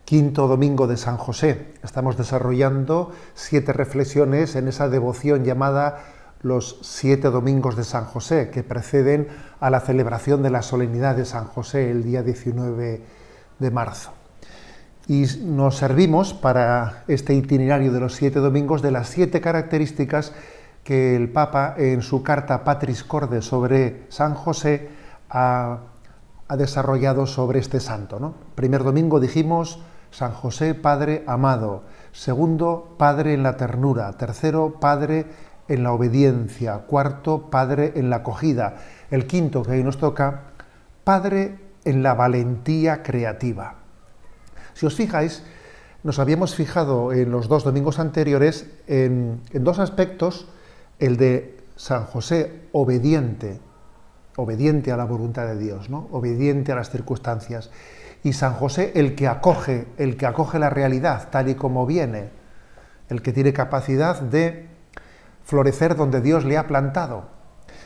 quinto domingo de San José. Estamos desarrollando 7 reflexiones en esa devoción llamada los 7 domingos de San José, que preceden a la celebración de la solemnidad de San José el día 19 de marzo. Y nos servimos para este itinerario de los 7 domingos de las 7 características que el Papa en su carta Patris Corde sobre San José ha desarrollado sobre este santo, ¿no? Primer domingo dijimos San José, Padre amado. Segundo, Padre en la ternura. Tercero, Padre en la obediencia. Cuarto, Padre en la acogida. El quinto, que hoy nos toca, Padre en la valentía creativa. Si os fijáis, nos habíamos fijado en los 2 domingos anteriores en 2 aspectos: el de San José obediente a la voluntad de Dios, ¿no? Obediente a las circunstancias, y San José el que acoge la realidad tal y como viene, el que tiene capacidad de florecer donde Dios le ha plantado.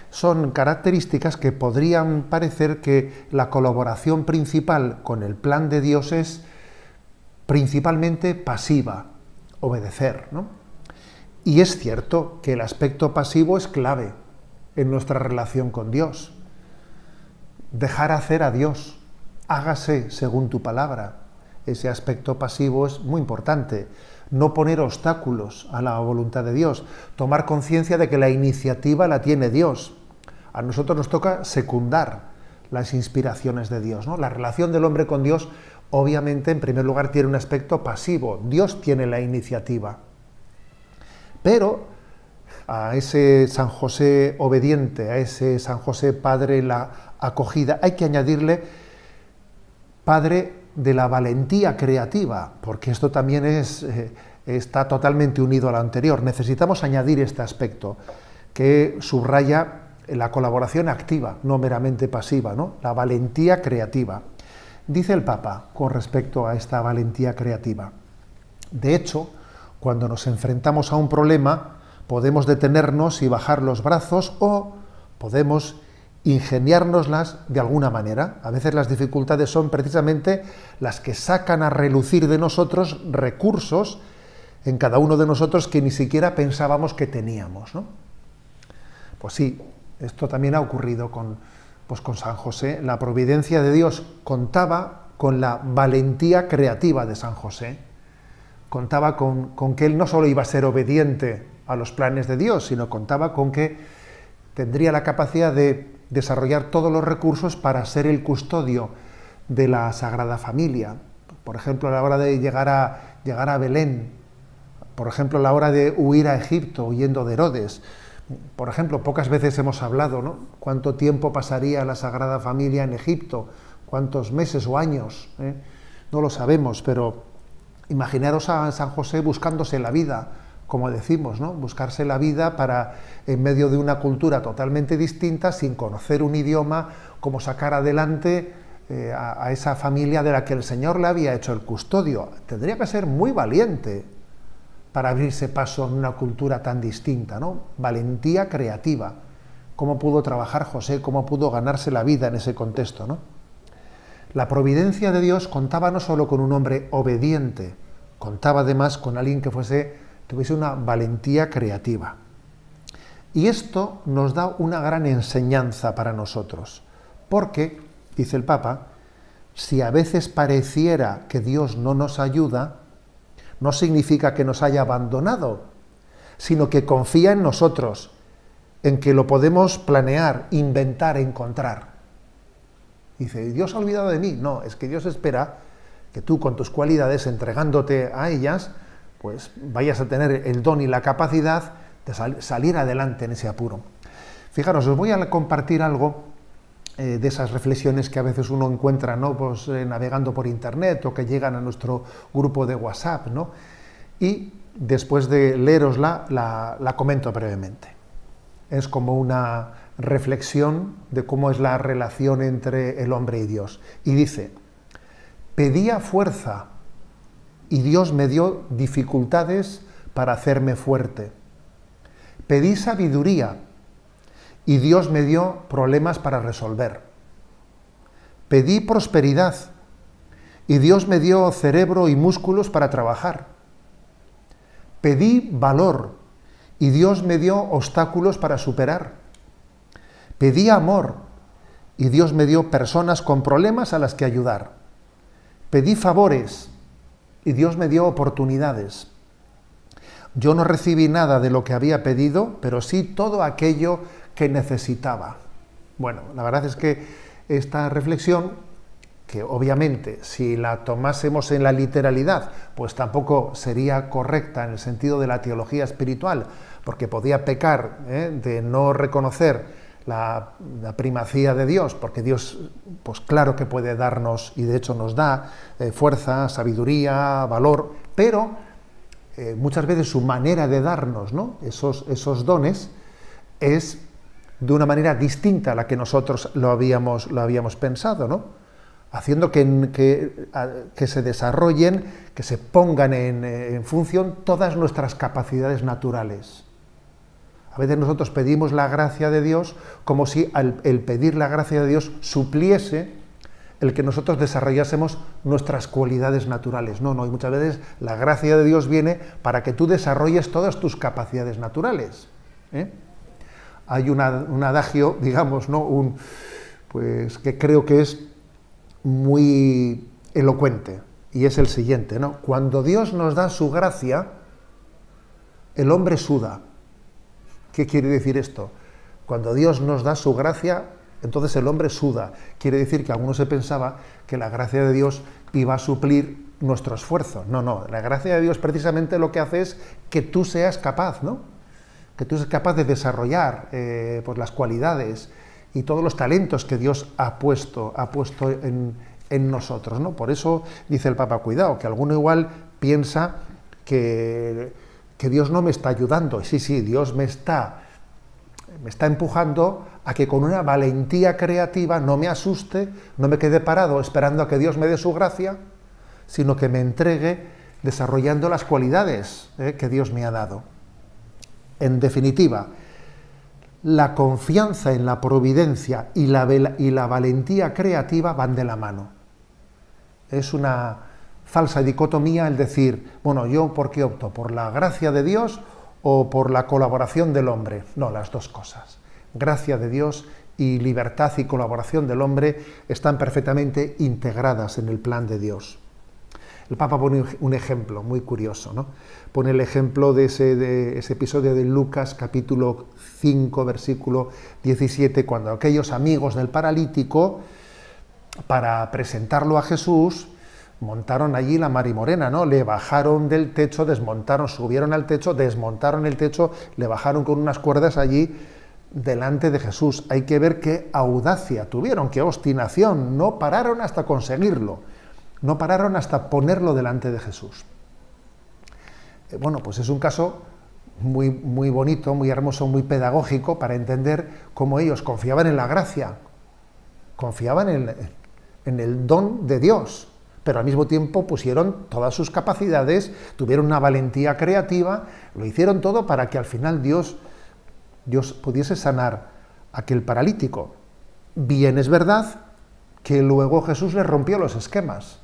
Son características que podrían parecer que la colaboración principal con el plan de Dios es principalmente pasiva, obedecer, ¿no? Y es cierto que el aspecto pasivo es clave en nuestra relación con Dios. Dejar hacer a Dios, hágase según tu palabra. Ese aspecto pasivo es muy importante. No poner obstáculos a la voluntad de Dios, tomar conciencia de que la iniciativa la tiene Dios. A nosotros nos toca secundar las inspiraciones de Dios, ¿no? La relación del hombre con Dios, obviamente, en primer lugar, tiene un aspecto pasivo. Dios tiene la iniciativa. Pero a ese San José obediente, a ese San José Padre en la acogida, hay que añadirle Padre de la valentía creativa, porque esto también está totalmente unido a lo anterior. Necesitamos añadir este aspecto que subraya la colaboración activa, no meramente pasiva, ¿no? La valentía creativa. Dice el Papa con respecto a esta valentía creativa: de hecho, cuando nos enfrentamos a un problema, podemos detenernos y bajar los brazos, o podemos ingeniárnoslas de alguna manera. A veces las dificultades son precisamente las que sacan a relucir de nosotros recursos en cada uno de nosotros que ni siquiera pensábamos que teníamos, ¿no? Pues sí, esto también ha ocurrido con San José. La providencia de Dios contaba con la valentía creativa de San José. Contaba con que él no solo iba a ser obediente a los planes de Dios, sino contaba con que tendría la capacidad de desarrollar todos los recursos para ser el custodio de la Sagrada Familia. Por ejemplo, a la hora de llegar a Belén, por ejemplo, a la hora de huir a Egipto huyendo de Herodes. Por ejemplo, pocas veces hemos hablado, ¿no? ¿Cuánto tiempo pasaría la Sagrada Familia en Egipto? ¿Cuántos meses o años? No lo sabemos, pero imaginaros a San José buscándose la vida, como decimos, ¿no? Buscarse la vida para, en medio de una cultura totalmente distinta, sin conocer un idioma, cómo sacar adelante a esa familia de la que el Señor le había hecho el custodio. Tendría que ser muy valiente para abrirse paso en una cultura tan distinta, ¿no? Valentía creativa. ¿Cómo pudo trabajar José? ¿Cómo pudo ganarse la vida en ese contexto, ¿no? La providencia de Dios contaba no solo con un hombre obediente, contaba además con alguien que tuviese una valentía creativa. Y esto nos da una gran enseñanza para nosotros, porque, dice el Papa, si a veces pareciera que Dios no nos ayuda, no significa que nos haya abandonado, sino que confía en nosotros, en que lo podemos planear, inventar, encontrar. Dice, ¿Dios ha olvidado de mí? No, es que Dios espera que tú, con tus cualidades, entregándote a ellas, pues vayas a tener el don y la capacidad de salir adelante en ese apuro. Fijaros, os voy a compartir algo de esas reflexiones que a veces uno encuentra, ¿no? Pues, navegando por internet, o que llegan a nuestro grupo de WhatsApp, ¿no? Y después de leerosla, la comento brevemente. Es como una reflexión de cómo es la relación entre el hombre y Dios. Y dice: pedía fuerza y Dios me dio dificultades para hacerme fuerte. Pedí sabiduría y Dios me dio problemas para resolver. Pedí prosperidad y Dios me dio cerebro y músculos para trabajar. Pedí valor y Dios me dio obstáculos para superar. Pedí amor y Dios me dio personas con problemas a las que ayudar. Pedí favores y Dios me dio oportunidades. Yo no recibí nada de lo que había pedido, pero sí todo aquello que necesitaba. Bueno, la verdad es que esta reflexión, que obviamente si la tomásemos en la literalidad, pues tampoco sería correcta en el sentido de la teología espiritual, porque podía pecar de no reconocer la primacía de Dios, porque Dios, pues claro que puede darnos, y de hecho nos da, fuerza, sabiduría, valor, pero muchas veces su manera de darnos, ¿no?, esos dones es de una manera distinta a la que nosotros lo habíamos pensado, ¿no?, haciendo que se desarrollen, que se pongan en función todas nuestras capacidades naturales. A veces nosotros pedimos la gracia de Dios como si el pedir la gracia de Dios supliese el que nosotros desarrollásemos nuestras cualidades naturales. No, y muchas veces la gracia de Dios viene para que tú desarrolles todas tus capacidades naturales. Hay un adagio, digamos, ¿no?, pues que creo que es muy elocuente, y es el siguiente, ¿no? Cuando Dios nos da su gracia, el hombre suda. ¿Qué quiere decir esto? Cuando Dios nos da su gracia, entonces el hombre suda. Quiere decir que algunos se pensaba que la gracia de Dios iba a suplir nuestro esfuerzo. No, la gracia de Dios precisamente lo que hace es que tú seas capaz, ¿no?, que tú seas capaz de desarrollar pues las cualidades y todos los talentos que Dios ha puesto en nosotros, ¿no? Por eso dice el Papa, cuidado, que alguno igual piensa que Dios no me está ayudando. Sí, Dios me está empujando a que con una valentía creativa no me asuste, no me quede parado esperando a que Dios me dé su gracia, sino que me entregue desarrollando las cualidades que Dios me ha dado. En definitiva, la confianza en la providencia y la valentía creativa van de la mano. Es una falsa dicotomía el decir, bueno, ¿yo por qué opto? ¿Por la gracia de Dios o por la colaboración del hombre? No, las dos cosas. Gracia de Dios y libertad y colaboración del hombre están perfectamente integradas en el plan de Dios. El Papa pone un ejemplo muy curioso, ¿no? Pone el ejemplo de ese episodio de Lucas, capítulo 5, versículo 17, cuando aquellos amigos del paralítico, para presentarlo a Jesús, montaron allí la marimorena, ¿no? Le bajaron del techo, subieron al techo, desmontaron el techo, le bajaron con unas cuerdas allí delante de Jesús. Hay que ver qué audacia tuvieron, qué obstinación, no pararon hasta conseguirlo. No pararon hasta ponerlo delante de Jesús. Bueno, pues es un caso muy, muy bonito, muy hermoso, muy pedagógico para entender cómo ellos confiaban en la gracia, confiaban en el don de Dios, pero al mismo tiempo pusieron todas sus capacidades, tuvieron una valentía creativa, lo hicieron todo para que al final Dios pudiese sanar a aquel paralítico. Bien es verdad que luego Jesús les rompió los esquemas.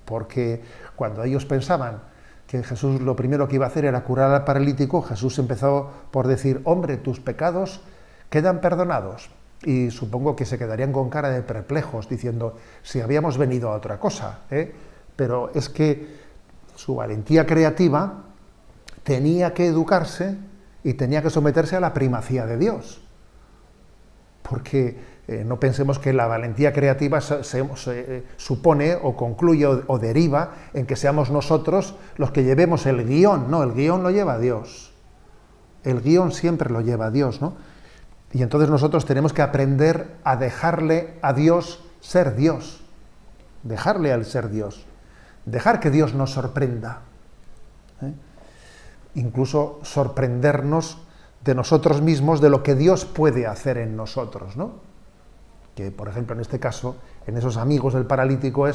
Porque cuando ellos pensaban que Jesús lo primero que iba a hacer era curar al paralítico, Jesús empezó por decir, hombre, tus pecados quedan perdonados. Y supongo que se quedarían con cara de perplejos, diciendo, si habíamos venido a otra cosa. Pero es que su valentía creativa tenía que educarse y tenía que someterse a la primacía de Dios. Porque no pensemos que la valentía creativa se supone o concluye o deriva en que seamos nosotros los que llevemos el guión. No, el guión lo lleva Dios. El guión siempre lo lleva Dios, ¿no? Y entonces nosotros tenemos que aprender a dejarle a Dios ser Dios. Dejarle al ser Dios. Dejar que Dios nos sorprenda. Incluso sorprendernos de nosotros mismos, de lo que Dios puede hacer en nosotros, ¿no? Que, por ejemplo, en este caso, en esos amigos del paralítico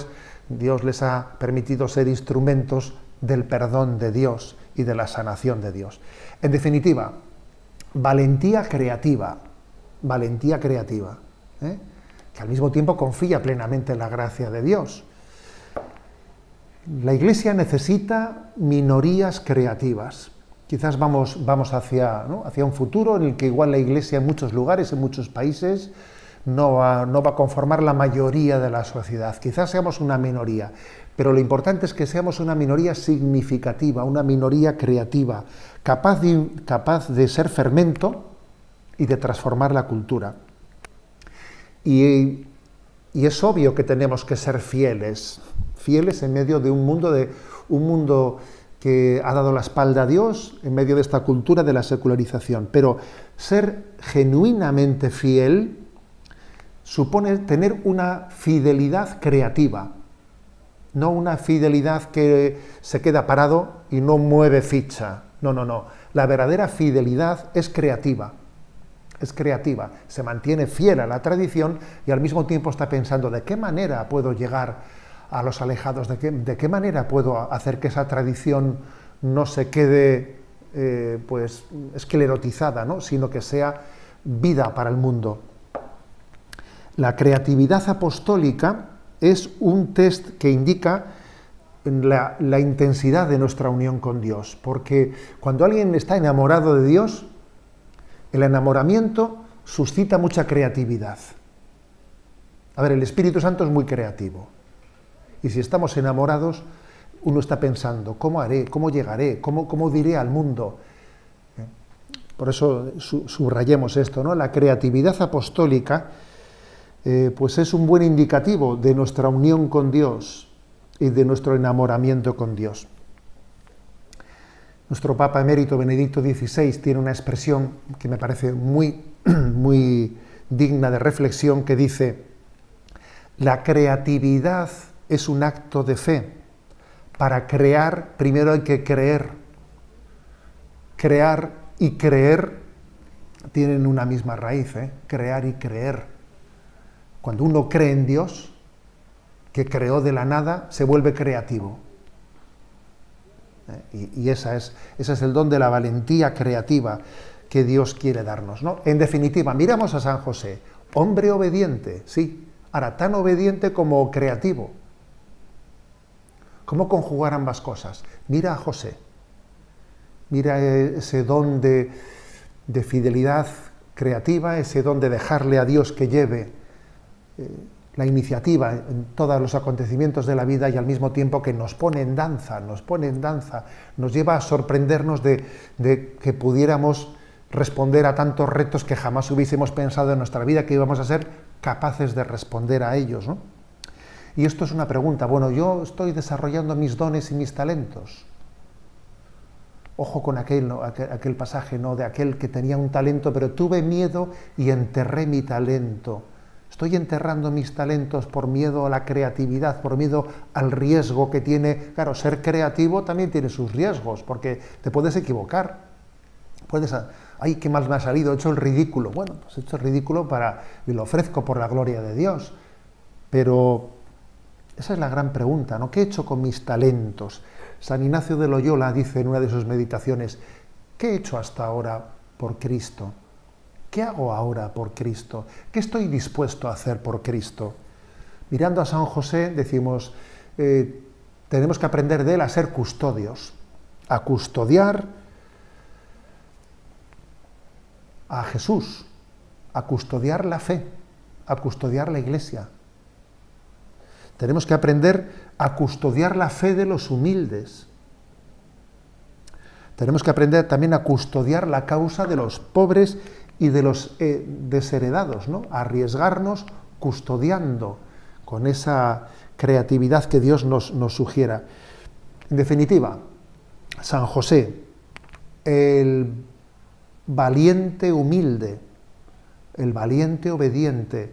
Dios les ha permitido ser instrumentos del perdón de Dios y de la sanación de Dios. En definitiva, valentía creativa. que al mismo tiempo confía plenamente en la gracia de Dios. La Iglesia necesita minorías creativas. Quizás vamos hacia un futuro en el que igual la Iglesia en muchos lugares, en muchos países, no va a conformar la mayoría de la sociedad. Quizás seamos una minoría, pero lo importante es que seamos una minoría significativa, una minoría creativa, capaz de ser fermento y de transformar la cultura. Y es obvio que tenemos que ser fieles en medio de un mundo que ha dado la espalda a Dios, en medio de esta cultura de la secularización. Pero ser genuinamente fiel supone tener una fidelidad creativa, no una fidelidad que se queda parado y no mueve ficha. No. La verdadera fidelidad es creativa. Se mantiene fiel a la tradición y al mismo tiempo está pensando ¿de qué manera puedo llegar a los alejados? ¿De qué manera puedo hacer que esa tradición no se quede esclerotizada, ¿no? Sino que sea vida para el mundo? La creatividad apostólica es un test que indica la intensidad de nuestra unión con Dios, porque cuando alguien está enamorado de Dios, el enamoramiento suscita mucha creatividad. A ver, el Espíritu Santo es muy creativo. Y si estamos enamorados, uno está pensando, ¿cómo haré? ¿Cómo llegaré? ¿Cómo diré al mundo? Por eso subrayemos esto, ¿no? La creatividad apostólica pues es un buen indicativo de nuestra unión con Dios y de nuestro enamoramiento con Dios. Nuestro Papa Emérito Benedicto XVI tiene una expresión que me parece muy digna de reflexión, que dice: la creatividad es un acto de fe. Para crear, primero hay que creer. Crear y creer tienen una misma raíz, crear y creer. Cuando uno cree en Dios, que creó de la nada, se vuelve creativo. Y ese es el don de la valentía creativa que Dios quiere darnos, ¿no? En definitiva, miramos a San José, hombre obediente, sí, ahora tan obediente como creativo. ¿Cómo conjugar ambas cosas? Mira a José, mira ese don de fidelidad creativa, ese don de dejarle a Dios que lleve la iniciativa en todos los acontecimientos de la vida, y al mismo tiempo que nos pone en danza, nos lleva a sorprendernos de que pudiéramos responder a tantos retos que jamás hubiésemos pensado en nuestra vida que íbamos a ser capaces de responder a ellos, ¿no? Y esto es una pregunta. Bueno, yo estoy desarrollando mis dones y mis talentos. Ojo con aquel pasaje, ¿no? De aquel que tenía un talento, pero tuve miedo y enterré mi talento. Estoy enterrando mis talentos por miedo a la creatividad, por miedo al riesgo que tiene. Claro, ser creativo también tiene sus riesgos, porque te puedes equivocar. Ay, ¿qué más me ha salido? He hecho el ridículo. Bueno, pues he hecho el ridículo y lo ofrezco por la gloria de Dios. Pero esa es la gran pregunta, ¿no? ¿Qué he hecho con mis talentos? San Ignacio de Loyola dice en una de sus meditaciones: ¿qué he hecho hasta ahora por Cristo? ¿Qué hago ahora por Cristo? ¿Qué estoy dispuesto a hacer por Cristo? Mirando a San José decimos, tenemos que aprender de él a ser custodios, a custodiar a Jesús, a custodiar la fe, a custodiar la Iglesia. Tenemos que aprender a custodiar la fe de los humildes. Tenemos que aprender también a custodiar la causa de los pobres y de los desheredados, ¿no? A arriesgarnos custodiando con esa creatividad que Dios nos sugiera. En definitiva, San José, el valiente humilde, el valiente obediente,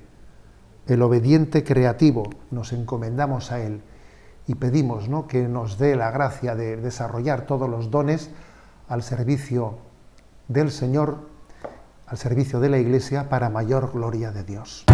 el obediente creativo, nos encomendamos a él y pedimos, ¿no?, que nos dé la gracia de desarrollar todos los dones al servicio del Señor, al servicio de la Iglesia, para mayor gloria de Dios.